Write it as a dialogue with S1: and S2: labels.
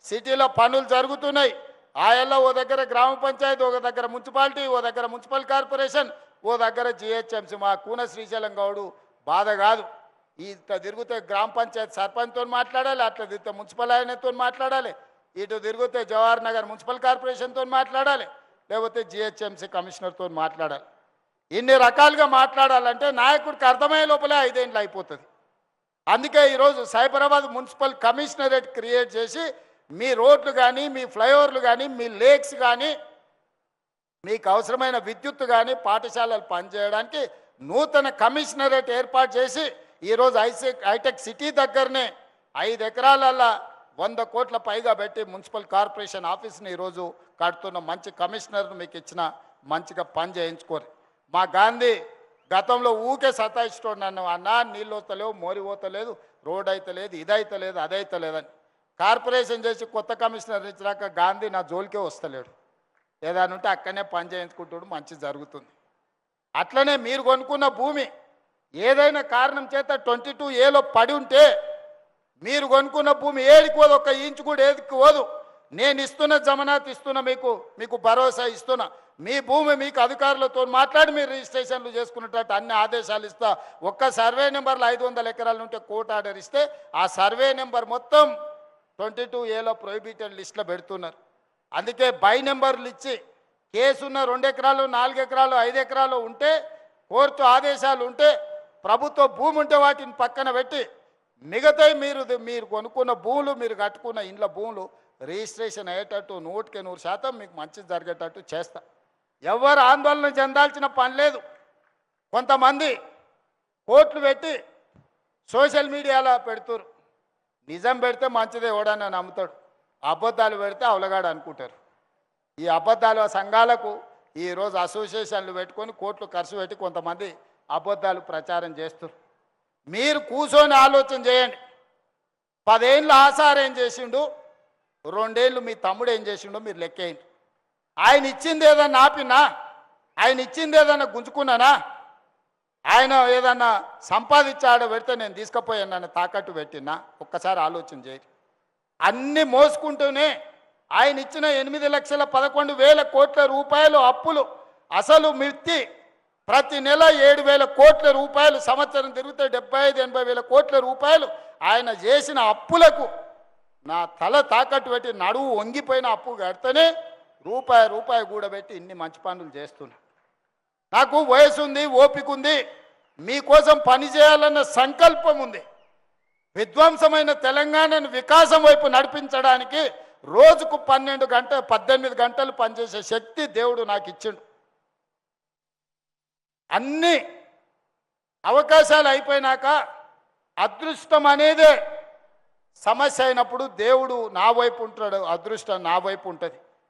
S1: సిటీలో పనులు జరుగుతున్నాయి. ఆయల్లో ఓ దగ్గర గ్రామ పంచాయతీ, ఒక దగ్గర మున్సిపాలిటీ, ఓ దగ్గర మున్సిపల్ కార్పొరేషన్, ఓ దగ్గర జిహెచ్ఎంసీ. మా కూన శ్రీశైలం గౌడు బాధ కాదు. ఇట్లా తిరిగితే గ్రామ పంచాయతీ సర్పంచ్తో మాట్లాడాలి, అట్లా తిరిగితే మున్సిపల్ ఆయనతో మాట్లాడాలి, ఇటు తిరిగితే జవహర్ నగర్ మున్సిపల్ కార్పొరేషన్తో మాట్లాడాలి, లేకపోతే జిహెచ్ఎంసీ కమిషనర్తో మాట్లాడాలి. ఇన్ని రకాలుగా మాట్లాడాలంటే నాయకుడికి అర్థమయ్యే లోపలే 5 ఏళ్ళు అయిపోతుంది. అందుకే ఈరోజు సైబరాబాద్ మున్సిపల్ కమిషనరేట్ క్రియేట్ చేసి మీ రోడ్లు కానీ, మీ ఫ్లైఓవర్లు కానీ, మీ లేక్స్ కానీ, మీకు అవసరమైన విద్యుత్తు కానీ, పాఠశాలలు పనిచేయడానికి నూతన కమిషనరేట్ ఏర్పాటు చేసి ఈరోజు హైటెక్ సిటీ దగ్గరనే 5 ఎకరాలల్లో 100 కోట్ల పైగా పెట్టి మున్సిపల్ కార్పొరేషన్ ఆఫీస్ని ఈరోజు కడుతున్న మంచి కమిషనర్ను మీకు ఇచ్చిన, మంచిగా పని చేయించుకోరు. మా గాంధీ గతంలో ఊకే సతాయిస్తాడు నన్ను, అన్నా నీళ్ళు వస్తలేవు, మోరి పోతలేదు, రోడ్ అయితే లేదు, ఇదైతే లేదు, అదైతే లేదని. కార్పొరేషన్ చేసి కొత్త కమిషనర్ ఇచ్చినాక గాంధీ నా జోలికే వస్తలేడు. ఏదైనా ఉంటే అక్కడనే పని చేయించుకుంటాడు, మంచి జరుగుతుంది. అట్లనే మీరు కొనుక్కున్న భూమి ఏదైనా కారణం చేత 22A పడి ఉంటే మీరు కొనుక్కున్న భూమి ఏడికి పోదు, 1 ఇంచు కూడా ఏదికి పోదు. నేను ఇస్తున్న జమనాత్ ఇస్తున్నా, మీకు భరోసా ఇస్తున్నా. మీ భూమి మీకు అధికారులతో మాట్లాడి మీరు రిజిస్ట్రేషన్లు చేసుకున్నట్టు అన్ని ఆదేశాలు ఇస్తా. ఒక్క సర్వే నెంబర్లు 500 ఎకరాలు ఉంటే కోర్టు ఆర్డర్ ఇస్తే ఆ సర్వే నెంబర్ మొత్తం 22A ప్రొహిబిటెడ్ లిస్టులో పెడుతున్నారు. అందుకే బై నెంబర్లు ఇచ్చి కేసున్న 2 ఎకరాలు, 4 ఎకరాలు, 5 ఎకరాలు ఉంటే, కోర్టు ఆదేశాలు ఉంటే, ప్రభుత్వ భూమి ఉంటే వాటిని పక్కన పెట్టి మిగతా మీరు కొనుక్కున్న భూములు, మీరు కట్టుకున్న ఇండ్ల భూములు రిజిస్ట్రేషన్ అయ్యేటట్టు 100% మీకు మంచి జరిగేటట్టు చేస్తా. ఎవరు ఆందోళన చెందాల్సిన పని లేదు. కొంతమంది కోట్లు పెట్టి సోషల్ మీడియాలో పెడుతురు. నిజం పెడితే మంచిదే, ఎవడన్నా నమ్ముతాడు. అబద్ధాలు పెడితే అవలగాడు అనుకుంటారు. ఈ అబద్ధాల సంఘాలకు ఈరోజు అసోసియేషన్లు పెట్టుకొని కోట్లు ఖర్చు పెట్టి కొంతమంది అబద్ధాలు ప్రచారం చేస్తారు. మీరు కూర్చొని ఆలోచన చేయండి. 10 ఏళ్ళు ఆసారు ఏం చేసిండు, 2 ఏళ్ళు మీ తమ్ముడు ఏం చేసిండో మీరు లెక్కేయండి. ఆయన ఇచ్చింది ఏదన్నా ఆపినా, ఆయన ఇచ్చింది ఏదన్నా గుంజుకున్నానా, ఆయన ఏదన్నా సంపాదించాడో పెడితే నేను తీసుకుపోయాను నన్ను తాకట్టు పెట్టినా, ఒక్కసారి ఆలోచన చేయండి. అన్నీ మోసుకుంటూనే ఆయన ఇచ్చిన 8,11,000 కోట్ల రూపాయలు అప్పులు, అసలు మిర్చి ప్రతి నెల 7,000 కోట్ల రూపాయలు, సంవత్సరం తిరిగితే 75,000-80,000 కోట్ల రూపాయలు ఆయన చేసిన అప్పులకు నా తల తాకట్టు పెట్టి నడువు వంగిపోయిన అప్పు కడితేనే రూపాయి కూడబెట్టి ఇన్ని మంచి పనులు చేస్తున్నా. నాకు వయసు ఉంది, ఓపిక ఉంది, మీకోసం పని చేయాలన్న సంకల్పం ఉంది. విధ్వంసమైన తెలంగాణను వికాసం వైపు నడిపించడానికి రోజుకు 18 గంటలు పనిచేసే శక్తి దేవుడు నాకు ఇచ్చిండు. అన్ని అవకాశాలు అయిపోయినాక అదృష్టం అనేదే సమస్య అయినప్పుడు దేవుడు నా వైపు ఉంటాడు, అదృష్టం నా వైపు ఉంటుంది.